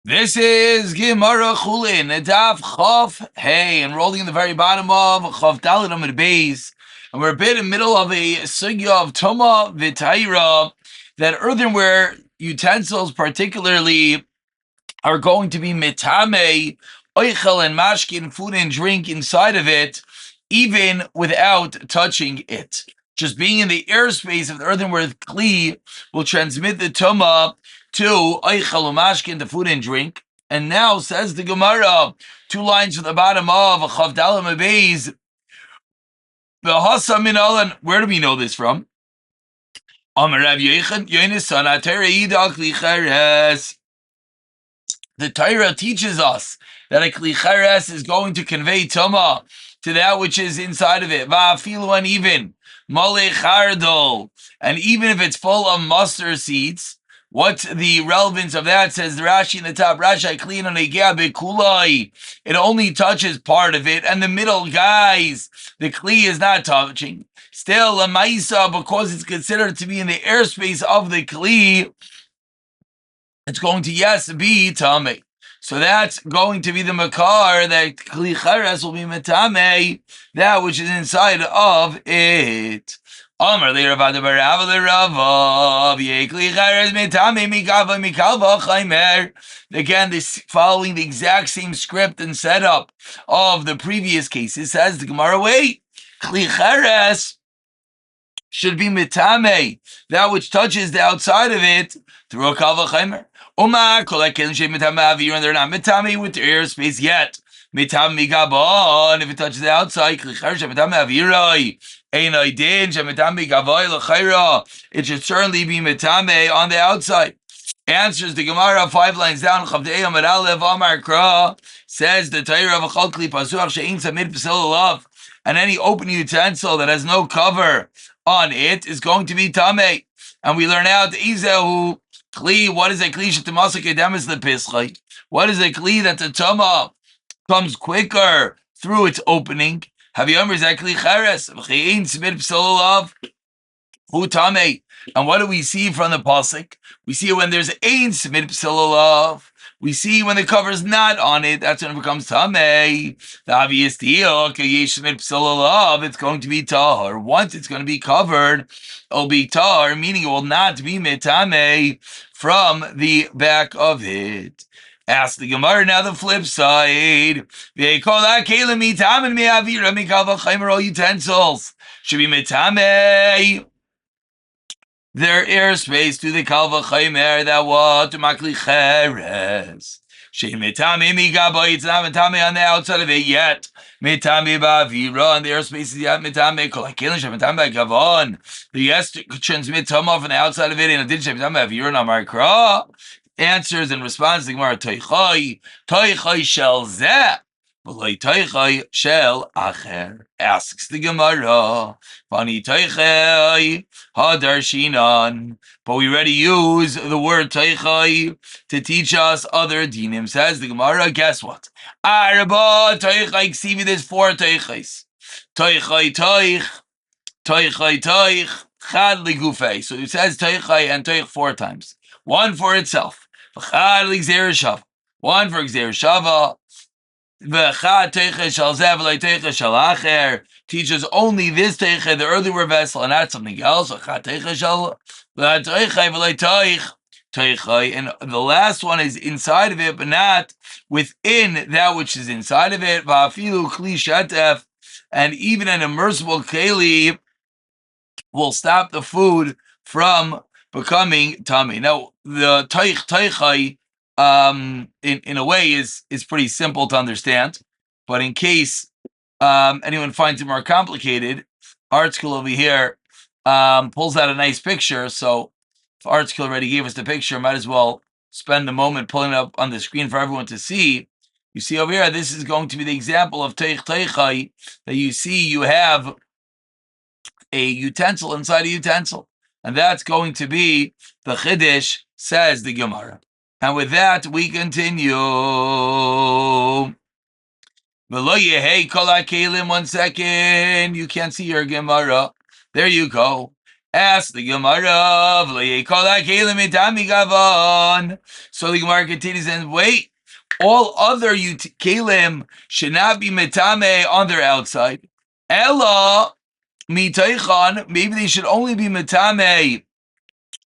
This is Gemara Chulin, Daf Chof Hey, and rolling in the very bottom of Chof Dalit Amud Beis, and we're a bit in the middle of a sugya of Toma V'Taira, that earthenware utensils particularly are going to be mitame, oichel and mashkin, food and drink inside of it, even without touching it. Just being in the airspace of the earthenware kli will transmit the tuma to oichel and mashkin, the food and drink. And now says the Gemara, 2 lines from the bottom of Chavdalam Abayz, the Hasa min Alan. Where do we know this from? Amar Rav Yechon Yonis Sanatera Ida Kli Cheres. The Torah teaches us that a kli cheres is going to convey tuma to that which is inside of it. Va'afilu, and even male chardol, and even if it's full of mustard seeds. What's the relevance of that? Says the Rashi in the top. Rashi clean on bekulai. It only touches part of it, and the middle, guys, the kli is not touching. Still, a maisa, because it's considered to be in the airspace of the kli, it's going to, yes, be tame. So that's going to be the makar that kli cheres will be metame, that which is inside of it. Amar le Rav Adabar le Ravav ye kli cheres metame mikava mikalva chaimer. Again, this following the exact same script and setup of the previous cases. Says the Gemara, wait, kli cheres should be mitame, that which touches the outside of it, through a kalva chaimer. Uma kolek kelim mitame avir, and they're not mitame with their airspace yet. Mitame migabon, if it touches the outside, klicher shemitame avirai. Einai din shemitame gavoy lechayra. It should certainly be mitame on the outside. Answers the Gemara 5 lines down. Chavdei Amar Alev Amar Kra, says the Torah of a chol kli pasuach she'ein samid b'sil love, and any open utensil that has no cover on it is going to be tamei. And we learn out izehu kli. What is a kli shetimasik edemis lepischai? What is a kli that the tama comes quicker through its opening? Have you ever said kli cheres? V'chein smid b'sololav hu tamei. And what do we see from the pasuk? We see when there's ein smid b'sololav. We see when the cover is not on it, that's when it becomes tamei. The obvious deal, it's going to be tahar. Once it's going to be covered, it'll be tahar, meaning it will not be metame from the back of it. Ask the Gemara now the flip side. All utensils should be metame their airspace to the kalva chaymer, that what to makli cheres. She metame migabo, it's not metame on the outside of it yet. Metame ba'avira, and the airspace is yet metame kolakilin she metame gavon. The yes transmit tama from the outside of it, and it did she metame ba'avira na markra. Answers and response to the Gemara, toichai shel zeh. Shel acher. Asks the Gemara, Vani toichai hadarshinan. But we already use the word toichai to teach us other dinim. Says the Gemara, guess what? Arba toichai ksivi, there's 4 toichais. Toichai toich, chad ligufei. So it says toichai and toich 4 times. One for itself. Chad ligzer shava. One for gzer shava. Teaches only this teiche, the earthenware vessel, and not something else. And the last one is inside of it, but not within that which is inside of it. And even an immersible keli will stop the food from becoming tummy. Now, the teichai in a way is pretty simple to understand, but in case anyone finds it more complicated, Art School over here pulls out a nice picture. So if Art School already gave us the picture, might as well spend a moment pulling it up on the screen for everyone to see. You see over here, this is going to be the example of teichai, that you see you have a utensil inside a utensil, and that's going to be the chiddush, says the Gemara. And with that, we continue. Hey, 1 second. You can't see your Gemara. There you go. Ask the Gemara, so the Gemara continues and wait, all other kalim should not be metame on their outside. Ella mitaychan, maybe they should only be metame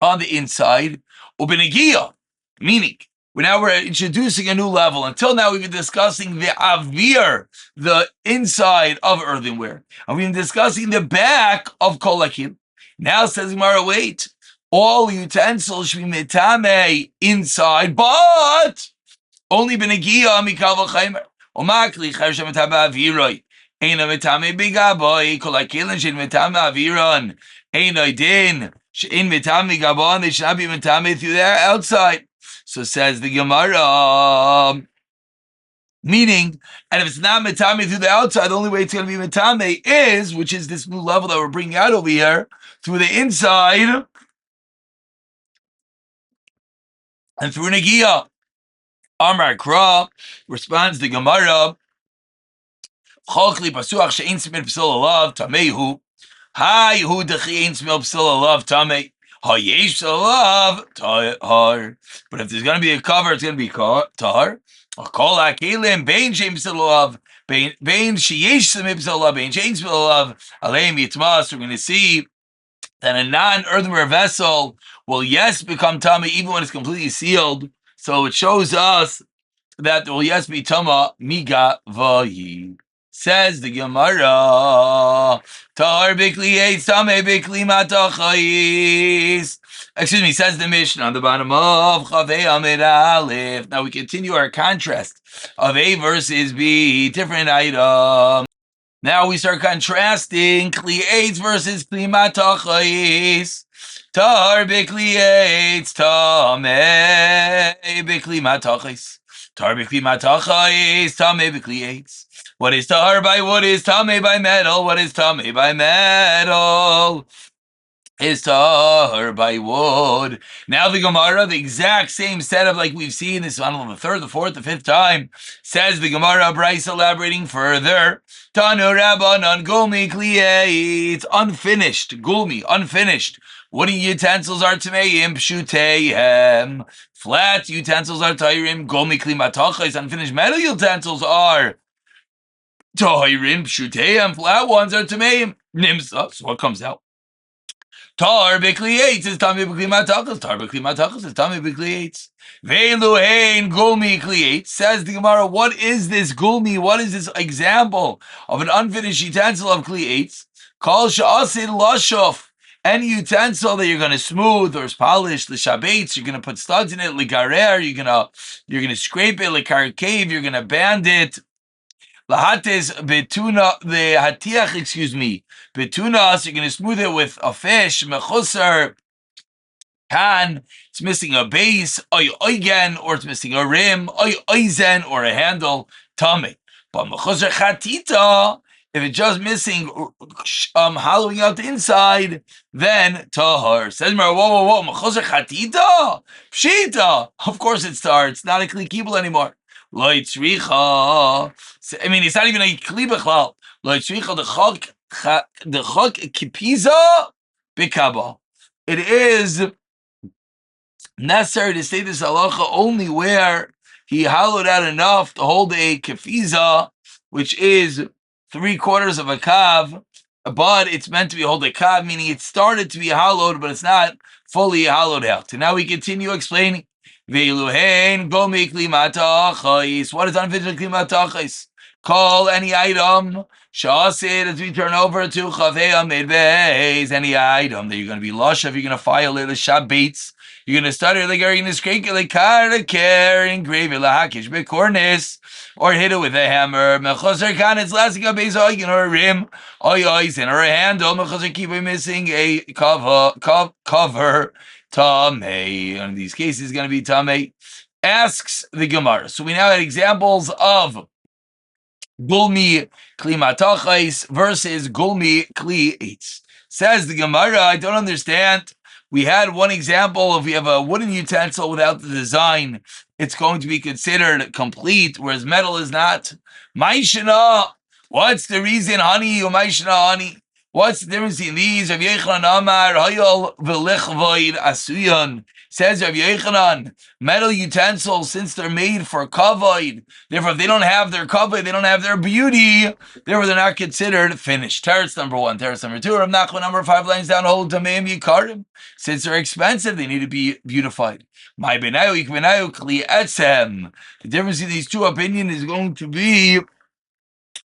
on the inside. Ubenegia, meaning we're introducing a new level. Until now, we've been discussing the avir, the inside of earthenware, and we've been discussing the back of kolakim. Now says Gemara, wait, all utensils should be metame inside, but only benegia mikal v'chaymer. Omakli chayshem metame aviroi. Eina metame bigaboy kolakilin shin metame aviron. Eina din shin metame gabon. They should not be metame through their outside. So says the Gemara, meaning, and if it's not metame through the outside, the only way it's going to be metame is, which is this new level that we're bringing out over here, through the inside and through negia. Amar Kra responds the Gemara, Chokli pasuach she'ein smil p'sil alav tamehu, Hi hu dechi ein smil p'sil alav tameh, Hayesh p'sil alav tahar. But if there's going to be a cover, it's going to be tahar. Kol ha'kelim bein she'ein p'sil alav, bein sheyesh smil p'sil alav, bein she'ein smil alav, aleim yitmas. We're going to see that a non-earthenware vessel will, yes, become tameh even when it's completely sealed. So it shows us that there will, yes, be tama miga vayi. Says the Gemara, tar bikli eitz tameh bikli matachais. Excuse me, says the Mishnah on the bottom of Chavei Amid Aleph. Now we continue our contrast of A versus B, different items. Now we start contrasting Kli Eitz versus Kli Matachais. Tar Bikli Eitz, Tameh Bikli Matachais. Tar Bikli Matachais, Tameh Bikli Eitz. What is tar by wood is Tameh by metal. What is Tameh by metal is tar by wood. Now the Gemara, the exact same setup like we've seen this on the third, the fourth, the fifth time, says the Gemara, Bryce elaborating further. Tanu Rabbanan Gulmi Kliye, it's unfinished. Gulmi, unfinished. Wooden utensils are Tameim, Pshuteihem. Flat utensils are Tairim, Gulmi Kli Matachais. Unfinished metal utensils are Tairim, Pshuteihem. Flat ones are Tameim. Nimsa, so what comes out? Tar b'kli eitz is tamei b'kli matachas. Tar b'kli matachas is tamei b'kli eitz. Ve'elu hein gulmi kli eitz. Says the Gemara, what is this gulmi? What is this example of an unfinished utensil of kli eitz? Kol she'asid lashuf. Any utensil that you're going to smooth or polish, l'shabetz, you're going to put studs in it, l'garer, you're going to scrape it, l'karkev, you're going to band it. Lahates betuna, the hatiach, betuna, so you're going to smooth it with a fish, mechusar, kan, it's missing a base, oigen, or it's missing a rim, oizen, or a handle, tame. But mechusar chatita, if it's just missing, hollowing out the inside, then tahar. Says whoa, mechusar chatita, pshita. Of course it's tahar. It's not a kli kibul anymore. Lo yitzricha. I mean, it's not even a kli b'chlal. Lo yitzricha the chok kipiza b'kaba. It is necessary to say this halacha only where he hollowed out enough to hold a kefiza, which is 3/4 of a kav, but it's meant to be hold a kav, meaning it started to be hollowed, but it's not fully hollowed out. And now we continue explaining. Ve'luhein gomi kli matachais. What is unfinished kli matachais? Call any item. Shasid, as we turn over to Chavei Amid Beis, any item that you're going to be lush of, you're going to file it, shabitz, you're going to stutter, like, you're going to scrape it, like, kar, engrave it, lahakish, bekornis, or hit it with a hammer, mechoser kan, it's lasting a base, or a rim, oizen, or a handle, mechoser keep missing a cover, tamei. In these cases, it's going to be tamei. Asks the Gemara. So we now had examples of Gulmi kli matachais versus gulmi kli eitz. Says the Gemara, I don't understand. We had one example. If we have a wooden utensil without the design, it's going to be considered complete, whereas metal is not. Maishana, what's the reason, honey? Maishana, honey. What's the difference in these? Rav Yochanan Amar Hayol v'lichvoid asuyon. Says Rav Yochanan, metal utensils, since they're made for kavod, therefore if they don't have their kavod, they don't have their beauty, therefore they're not considered finished. Teretz number 1. Teretz number 2. Rav Nachman number 5 lines down, hold tameim yikarim. Since they're expensive, they need to be beautified. My benayu ikbenayu kli etzem. The difference in these two opinions is going to be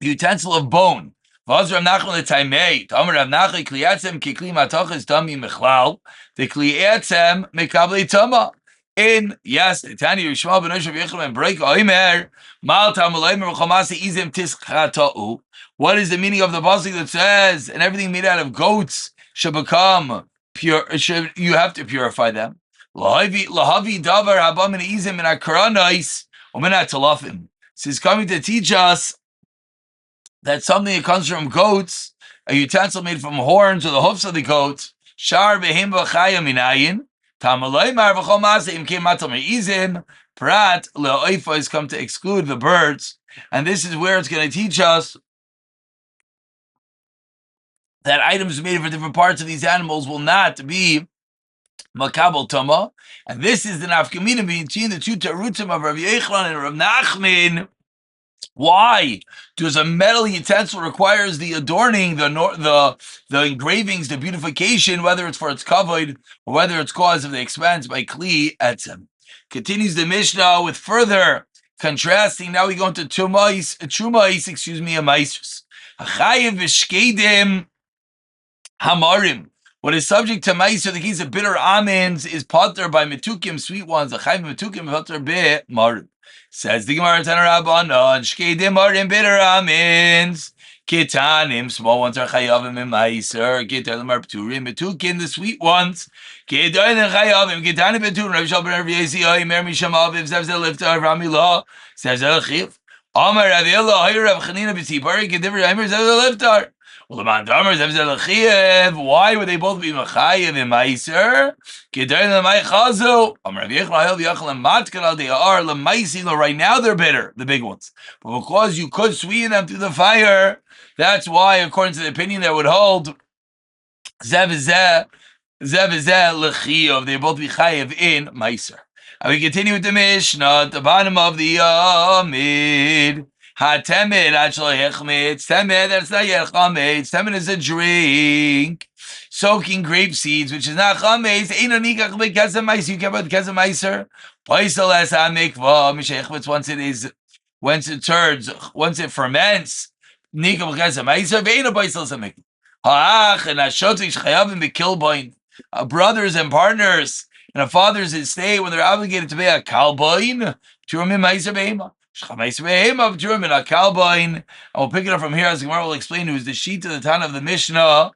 utensil of bone. Vaz Rav Nachman l'taimei. Tamer Rav Nachman kli etzem ki kli matachas dami mechlal. The kli etzem mekabli tama. In yes, Tani Yishmael ben Rav Yochanan break oimer mal tamulaymer v'chamasi izim tischatau. What is the meaning of the pasuk that says, and everything made out of goats should become pure? You have to purify them. Lahavi davar haba min izim min akaranais umin atalafim. This is coming to teach us that something that comes from goats, a utensil made from horns or the hoofs of the goats, shar behim v'chaya minayin. Tamalaymar v'chol maseim came matal me'izim. Prat le'oifa has come to exclude the birds, and this is where it's going to teach us that items made for different parts of these animals will not be makabel tama, and this is the nafkamina between the two terutim of Rav Yochanan and Rav Nachman. Why does a metal utensil requires the adorning, the engravings, the beautification, whether it's for its kavod or whether it's cause of the expense by kli etzem? Continues the Mishnah with further contrasting. Now we go into trumais, a maestros. Achayev v'shkedim hamarim. What is subject to meiser, the case of bitter almonds, is potter by metukim, sweet ones. Achayev metukim potter be marim. Says the Gemara Tanarabanon, shkedim marim bitter almonds. Kitanim, small ones are chayavim and meiser. Kitanim are pturim, metukim, the sweet ones. Kitanim chayavim, kitanim pturim. Rav Shalom ben Rav Yezi, Oimer Misham Aviv, Zevzel Liftar, Ramila. Says El Chiv. Amar Rav Yella, Hayr Rav Chanina b'Tzipari, Kediver Oimer Zevzel Liftar. Well, the Mandamar Zevzel Chiev. Why would they both be Machayev and Meiser? Kitanim Meichazu. Amar Rav Yechon Hayel Yachlan Matkal. They are Lemaisila. Right now they're bitter, the big ones. But because you could sweeten them through the fire, that's why, according to the opinion that would hold, Zev Lechiyov, they both be Chayev in Meiser. And we continue with the Mishnah at the bottom of the Amid. Ha-temed, actually, hechmitz. Temed, that's not yet chametz. Temed is a drink soaking grape seeds, which is not chametz. Eino nikach b'kezem meiser. You care about the kezem meiser? Paisel es ha-mikva. Mishechmitz, once it ferments, nikach b'kezem meiser. Ve'eino paisel es ha-mikva. Ha'ach, and ha-shotik shchayavim b'kilboin. Brothers and partners and a father's estate, when they're obligated to pay a kalboin, turmim meiser be'ema. And we'll pick it up from here as the Gemara will explain who's the sheet of the Tana of the Mishnah.